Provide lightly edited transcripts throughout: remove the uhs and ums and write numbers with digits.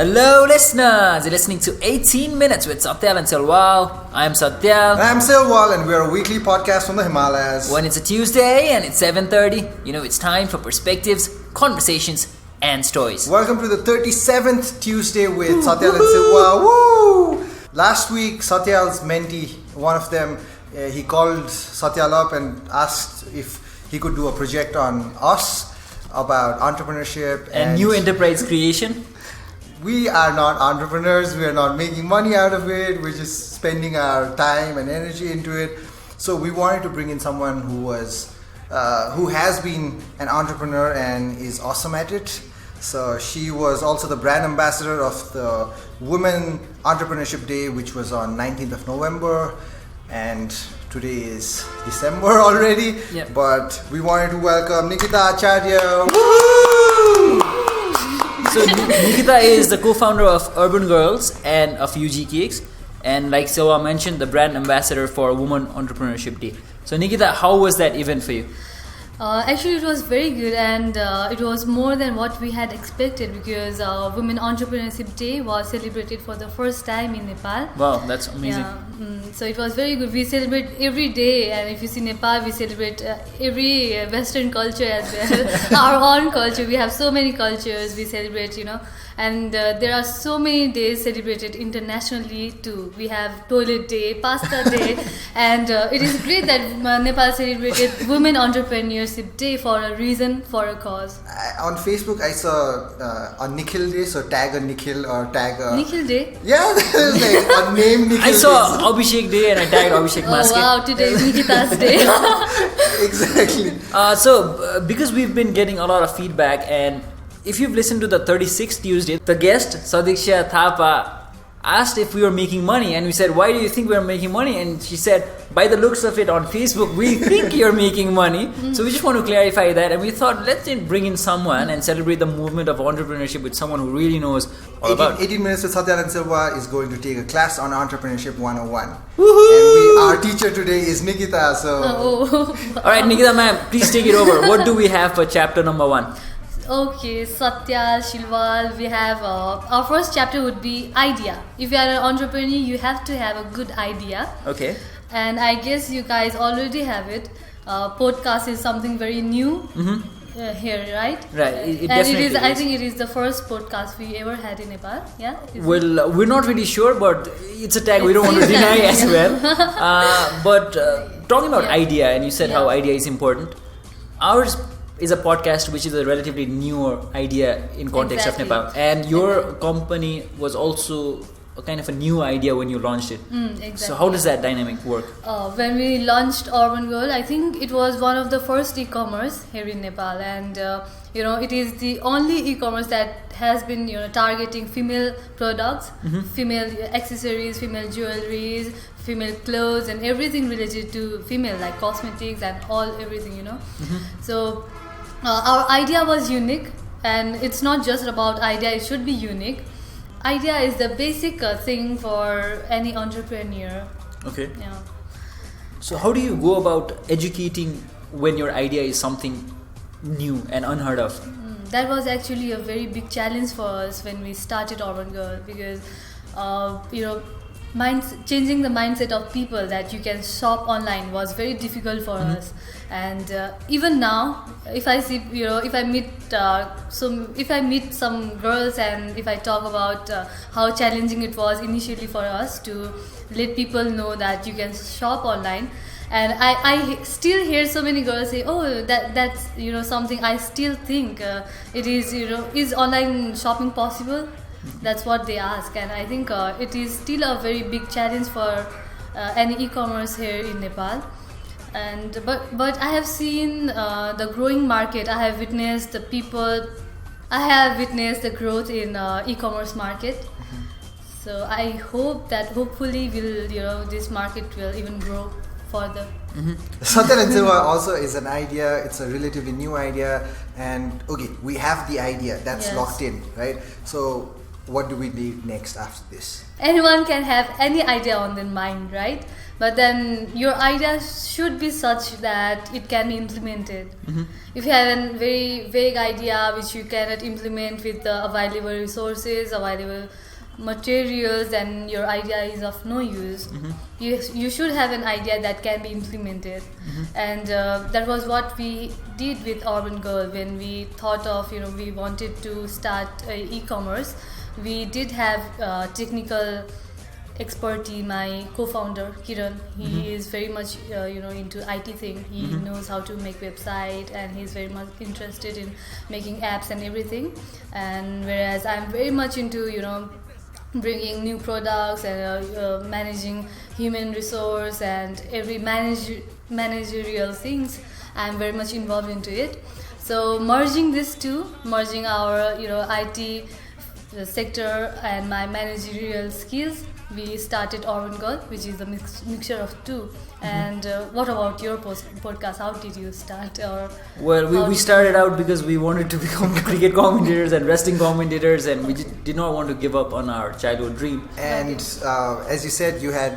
Hello listeners, you're listening to 18 Minutes with Satyal and Silwal. I'm Satyal. And I'm Silwal, and we're a weekly podcast from the Himalayas. When it's a Tuesday and it's 7:30, it's time for perspectives, conversations and stories. Welcome to the 37th Tuesday with Satyal and Silwal. Woo! Last week, Satyal's mentee, one of them, he called Satyal up and asked if he could do a project on us about entrepreneurship and new enterprise creation. We are not entrepreneurs, we are not making money out of it, we're just spending our time and energy into it. So we wanted to bring in someone who has been an entrepreneur and is awesome at it. So she was also the brand ambassador of the Women Entrepreneurship Day, which was on 19th of November, and today is December already. Yep. But we wanted to welcome Nikita Acharya. Woo! So Nikita is the co-founder of Urban Girls and of UG Cakes, and like Silwa mentioned, the brand ambassador for Women Entrepreneurship Day. So Nikita, how was that event for you? Actually, it was very good, and it was more than what we had expected, because Women Entrepreneurship Day was celebrated for the first time in Nepal. Wow, that's amazing. So it was very good. We celebrate every day, and if you see Nepal, we celebrate every Western culture as well. Our own culture. We have so many cultures we celebrate, and there are so many days celebrated internationally too. We have Toilet Day, Pasta Day, and it is great that Nepal celebrated Women Entrepreneurship Day for a reason, for a cause. On Facebook, I saw a Nikhil Day, so tag a Nikhil or tag a... Nikhil Day? Yeah, there's like a name Nikhil I saw Abhishek Day and I tagged Abhishek Maske. Oh wow, today is Nikita's Day. Exactly. Because we've been getting a lot of feedback, and if you've listened to the 36th Tuesday, the guest, Sadiksha Thapa, asked if we were making money, and we said, why do you think we're making money? And she said, by the looks of it on Facebook, we think you're making money. So we just want to clarify that, and we thought, let's bring in someone and celebrate the movement of entrepreneurship with someone who really knows all about it. 18 Minutes with Satyal and Silwal is going to take a class on Entrepreneurship 101. Woohoo! And our teacher today is Nikita, so... Alright, Nikita ma'am, please take it over. What do we have for chapter number 1? Okay, Satyal, Silwal, we have our first chapter would be idea. If you are an entrepreneur, you have to have a good idea. Okay. And I guess you guys already have it. Podcast is something very new here, right? Right. It and definitely it is. is. I think it is the first podcast we ever had in Nepal. Yeah. Well, we're not really sure, but it's a tag we don't want to deny as well. But talking about idea, and you said how idea is important. Ours is a podcast which is a relatively newer idea in context of Nepal, and your company was also a kind of a new idea when you launched it. Exactly. So how does that dynamic work? When we launched Urban Girl, I think it was one of the first e-commerce here in Nepal, and it is the only e-commerce that has been targeting female products, female accessories, female jewelries, female clothes, and everything related to female, like cosmetics and everything. So our idea was unique, and it's not just about idea, it should be unique. Idea is the basic thing for any entrepreneur. Okay. Yeah. So how do you go about educating when your idea is something new and unheard of? That was actually a very big challenge for us when we started Urban Girl, because changing the mindset of people that you can shop online was very difficult for us. And even now, if I see, if I meet some girls, and if I talk about how challenging it was initially for us to let people know that you can shop online, and I still hear so many girls say, oh, that's something I still think it is, is online shopping possible? That's what they ask, and I think it is still a very big challenge for any e-commerce here in Nepal. And but I have seen the growing market. I have witnessed the growth in e-commerce market. So I hope that hopefully this market will even grow further. Satyal and Silwal also is an idea. It's a relatively new idea, and okay, we have the idea that's locked in, right? So what do we need next after this? Anyone can have any idea on their mind, right? but then your idea should be such that it can be implemented. If you have a very vague idea which you cannot implement with the available resources, available materials, then your idea is of no use. You should have an idea that can be implemented, and that was what we did with Urban Girl when we thought of, we wanted to start e-commerce. We did have technical expertise. My co-founder Kiran, he is very much into IT thing. He knows how to make website, and he's very much interested in making apps and everything. And whereas I'm very much into bringing new products and managing human resource and every managerial things, I'm very much involved into it. So merging these two, merging our IT sector and my managerial skills, we started Urban Girl, which is a mixture of two. And what about your podcast? How did you start? Well, we started out because we wanted to become cricket commentators and wrestling commentators, and we did not want to give up on our childhood dream. And as you said, you had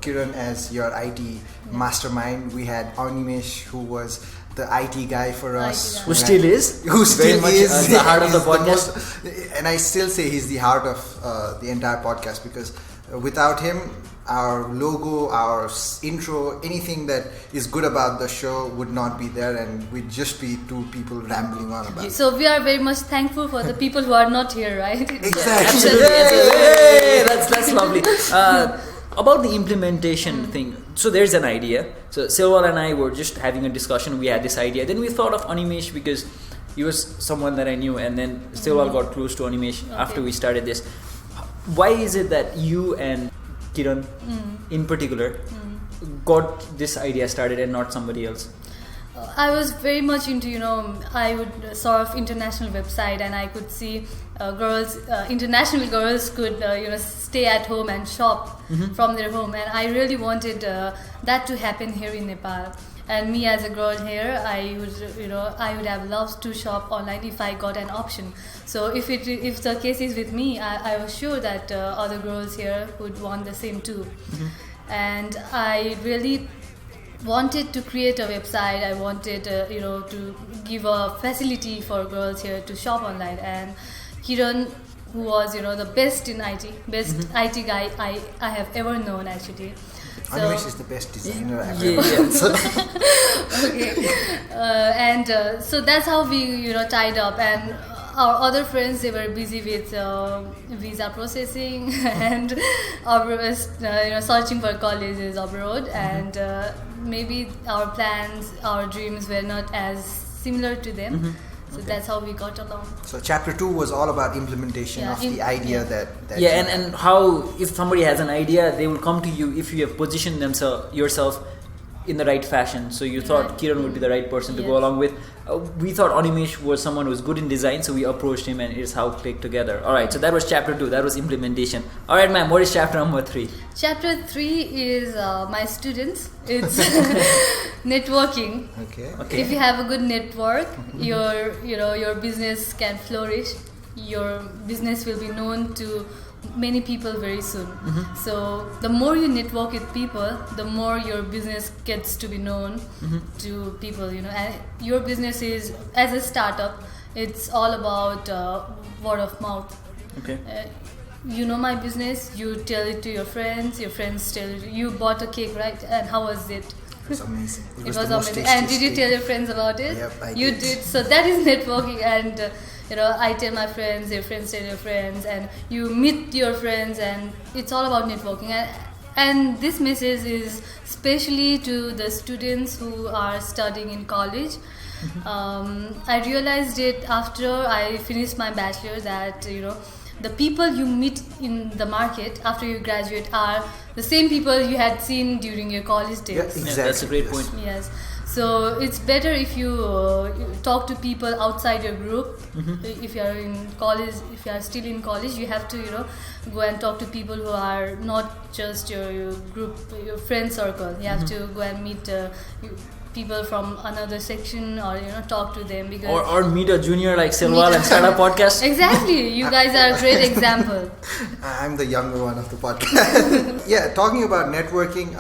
Kiran as your IT mastermind. We had Animesh, who was the IT guy for us. Who still is. Who still very is. Much, the heart of the podcast. And I still say he's the heart of the entire podcast, because without him, our logo, our intro, anything that is good about the show would not be there, and we'd just be two people rambling on about it. So we are very much thankful for the people who are not here, right? Exactly. Absolutely. Hey, that's lovely. About the implementation thing, so there's an idea. So Silwal and I were just having a discussion. We had this idea. Then we thought of Animesh because he was someone that I knew, and then Silwal got close to Animesh after we started this. Why is it that you and Kiran in particular got this idea started and not somebody else? I was very much into, I would sort of international website, and I could see international girls could, stay at home and shop from their home, and I really wanted that to happen here in Nepal. And me as a girl here, I would have loved to shop online if I got an option. So if the case is with me, I was sure that other girls here would want the same too. And I really wanted to create a website. I wanted to give a facility for girls here to shop online. And Kiran, who was the best in IT, IT guy I have ever known actually. Animesh is the best designer I've ever and so that's how we tied up. And our other friends, they were busy with visa processing and searching for colleges abroad, and maybe our plans, our dreams were not as similar to them. So that's how we got along. So chapter 2 was all about implementation of the idea that and how if somebody has an idea, they will come to you if you have positioned yourself in the right fashion. So you thought Kiran would be the right person to go along with. We thought Animesh was someone who was good in design, so we approached him, and it's how it clicked together. Alright, so that was chapter 2, that was implementation. Alright ma'am, what is chapter number 3? Chapter 3 is my students. It's networking. Okay. If you have a good network, your business can flourish. Your business will be known to many people very soon. So the more you network with people, the more your business gets to be known to people, and your business is, as a startup, it's all about word of mouth. My business, you tell it to your friends tell it. You bought a cake, right? And how was it? It was amazing. It was amazing. And did you tell your friends about it? Yep, I did. So that is networking. And I tell my friends, your friends tell your friends, and you meet your friends, and it's all about networking. And this message is especially to the students who are studying in college. I realized it after I finished my bachelor that the people you meet in the market after you graduate are the same people you had seen during your college days. Yeah, exactly. Yeah, that's a great point. Yes. So it's better if you talk to people outside your group. If you are in college, if you are still in college, you have to go and talk to people who are not just your group, your friend circle. You have to go and meet people from another section, or talk to them, because or meet a junior like Silwal and start a podcast. Exactly, you guys are a great example. I'm the younger one of the podcast. Yeah, talking about networking,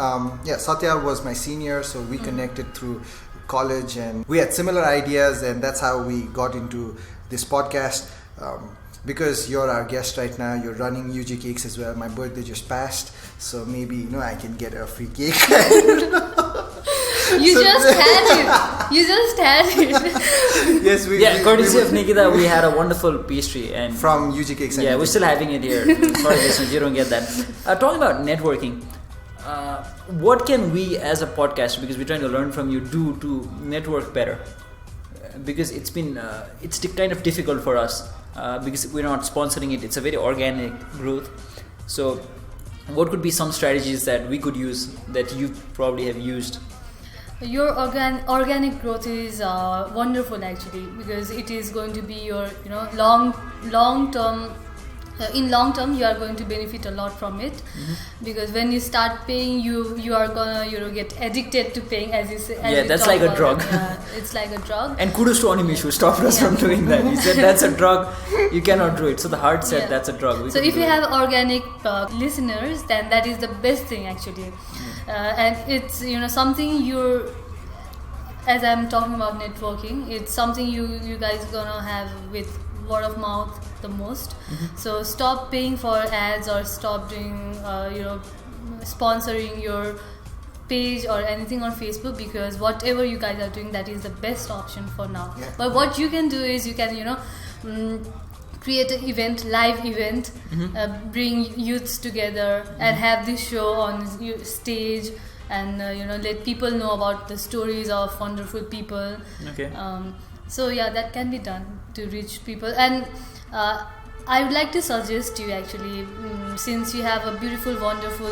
Satyal was my senior, so we connected through college and we had similar ideas, and that's how we got into this podcast. Because you're our guest right now, you're running UG Cakes as well. My birthday just passed, so maybe I can get a free cake. You just had it. Yes, courtesy of Nikita, we had a wonderful pastry and from UG Cakes. Yeah, we're still having it here. Sorry, listeners, you don't get that. Talking about networking, what can we as a podcast, because we're trying to learn from you, do to network better? Because it's been kind of difficult for us because we're not sponsoring it. It's a very organic growth. So what could be some strategies that we could use that you probably have used? Your organic growth is wonderful, actually, because it is going to be your long term. In long term, you are going to benefit a lot from it, because when you start paying, you are gonna get addicted to paying, as you say. That's like a drug. Yeah, it's like a drug. And kudos to Animesh who stopped us from doing that. He said that's a drug, you cannot do it. So the heart said that's a drug. So if you have organic listeners, then that is the best thing, actually. And it's something as I'm talking about networking, it's something you guys gonna have with word of mouth the most. So stop paying for ads, or stop doing sponsoring your page or anything on Facebook, because whatever you guys are doing, that is the best option for now. But what you can do is you can create an event, live event, bring youths together and have this show on stage, and let people know about the stories of wonderful people. So that can be done to reach people. And I would like to suggest you, actually, since you have a beautiful, wonderful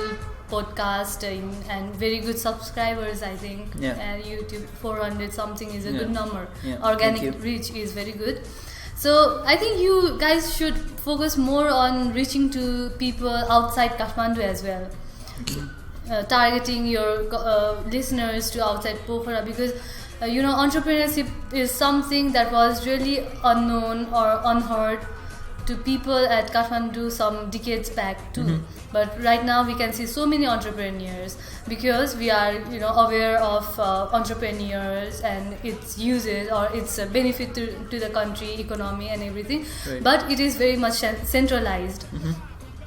podcast and very good subscribers, I think, and YouTube 400 something is a good number. Organic reach is very good. So I think you guys should focus more on reaching to people outside Kathmandu as well. Targeting your listeners to outside Pokhara, because entrepreneurship is something that was really unknown or unheard to people at Kathmandu some decades back too. But right now we can see so many entrepreneurs, because we are aware of entrepreneurs and its uses or its benefit to the country, economy and everything. But it is very much centralized.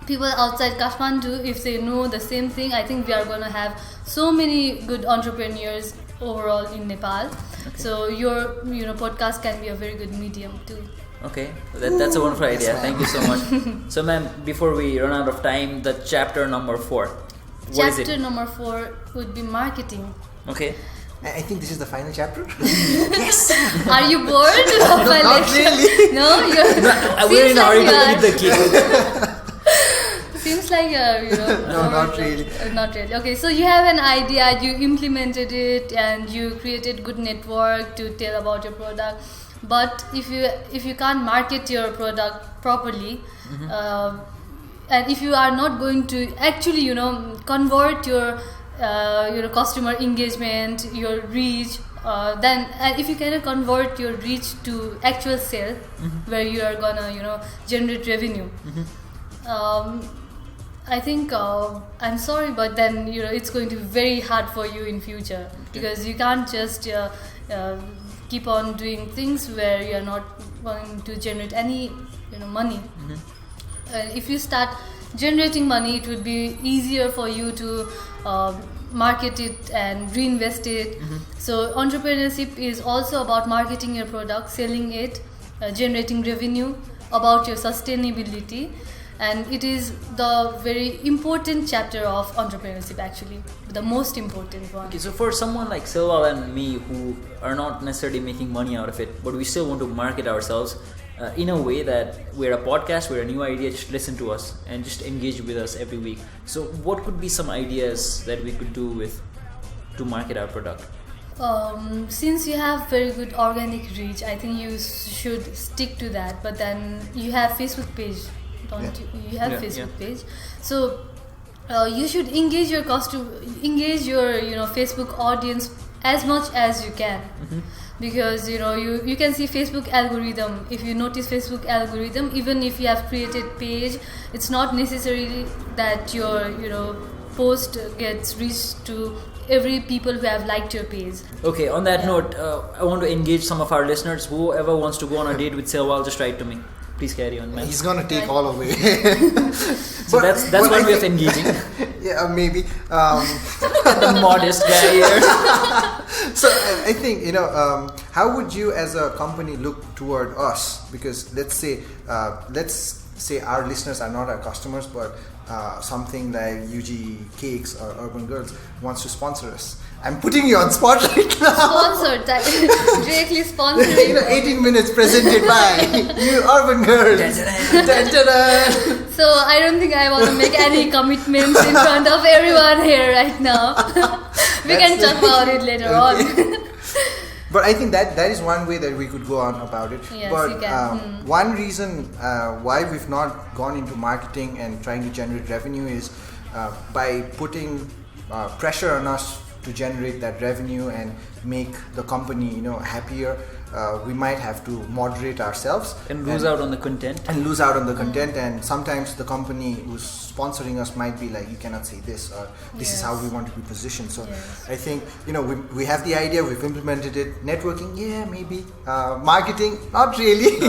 People outside Kathmandu, if they know the same thing, I think we are going to have so many good entrepreneurs overall in Nepal. So your podcast can be a very good medium too. Okay, that's a wonderful idea. Thank you so much. So ma'am, before we run out of time, the chapter number 4. What is it? Chapter number 4 would be marketing. Okay. I think this is the final chapter. Yes. Are you bored of my lecture? Really. No, we're in a hurry to eat the cake. Seems like no, not really. Not really. Okay, so you have an idea, you implemented it, and you created good network to tell about your product. But if you can't market your product properly, and if you are not going to actually convert your customer engagement, your reach, then if you cannot convert your reach to actual sale, where you are gonna generate revenue, I think I'm sorry, but then it's going to be very hard for you in future, because you can't just keep on doing things where you are not going to generate any money. If you start generating money, it would be easier for you to market it and reinvest it. So entrepreneurship is also about marketing your product, selling it, generating revenue, about your sustainability. And it is the very important chapter of entrepreneurship, actually, the most important one. Okay, so for someone like Silwal and me who are not necessarily making money out of it, but we still want to market ourselves in a way that we're a podcast, we're a new idea, just listen to us and just engage with us every week. So what could be some ideas that we could do to market our product? Since you have very good organic reach, I think you should stick to that. But then you have Facebook page. You have Facebook page, so you should engage your Facebook audience as much as you can. Because you can see Facebook algorithm. If you notice Facebook algorithm, even if you have created page, it's not necessarily that your post gets reached to every people who have liked your page. Okay, on that note, I want to engage some of our listeners. Whoever wants to go on a date with Silwal, just write to me. Please carry on, man. He's gonna take all away. So that's one way of engaging. Yeah, maybe. The modest guy here. So I think how would you as a company look toward us? Because let's say our listeners are not our customers, but something like UG Cakes or Urban Girls wants to sponsor us. I'm putting you on spot right now. Sponsored, directly sponsoring. 18 minutes presented by you Urban Girls. Dun-dun-dun. So I don't think I want to make any commitments in front of everyone here right now. We can talk about it later on. But I think that is one way that we could go on about it. Yes, but you can. one reason why we've not gone into marketing and trying to generate revenue is by putting pressure on us to generate that revenue and make the company happier. We might have to moderate ourselves and lose out on the content. And sometimes the company who's sponsoring us might be like, you cannot say this, or this is how we want to be positioned. So I think we have the idea, we've implemented it. Networking, yeah, maybe. Marketing, not really.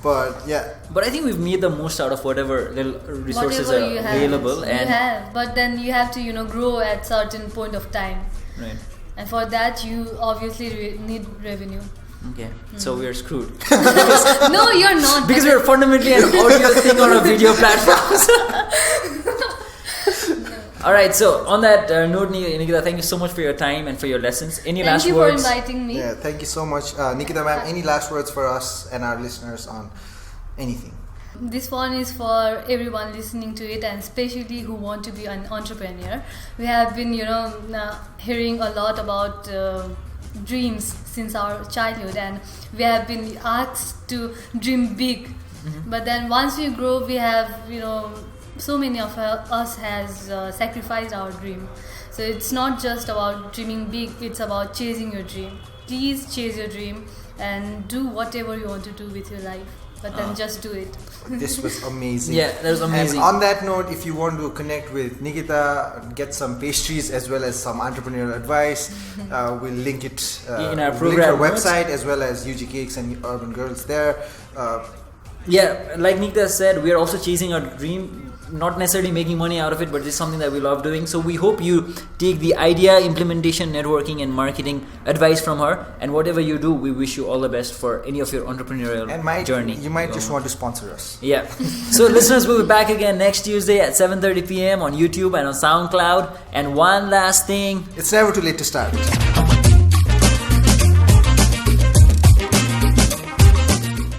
But yeah. But I think we've made the most out of whatever little resources are available. But then you have to grow at certain point of time. Right. And for that you obviously need revenue. Okay, so we are screwed. No, you're not. Because we are fundamentally an audio thing on a video platform. Alright, so on that note, Nikita, thank you so much for your time and for your lessons. Any last words? Thank you for inviting me. Yeah, thank you so much. Nikita ma'am, any last words for us and our listeners on anything? This one is for everyone listening to it, and especially who want to be an entrepreneur. We have been, hearing a lot about dreams since our childhood, and we have been asked to dream big. But then once we grow, we have so many of us has sacrificed our dream. So it's not just about dreaming big, it's about chasing your dream. Please chase your dream and do whatever you want to do with your life, but then just do it. This was amazing. Yeah, that was amazing. And on that note, if you want to connect with Nikita, get some pastries as well as some entrepreneurial advice, we'll link it in our program. Link our website as well as UG Cakes and Urban Girls there. Yeah, like Nikita said, we are also chasing our dream, not necessarily making money out of it, but it's something that we love doing. So we hope you take the idea, implementation, networking and marketing advice from her, and whatever you do, we wish you all the best for any of your entrepreneurial journey. You might just want to sponsor us. Yeah. So listeners, we'll be back again next Tuesday at 7:30 p.m. on YouTube and on SoundCloud. And one last thing, it's never too late to start.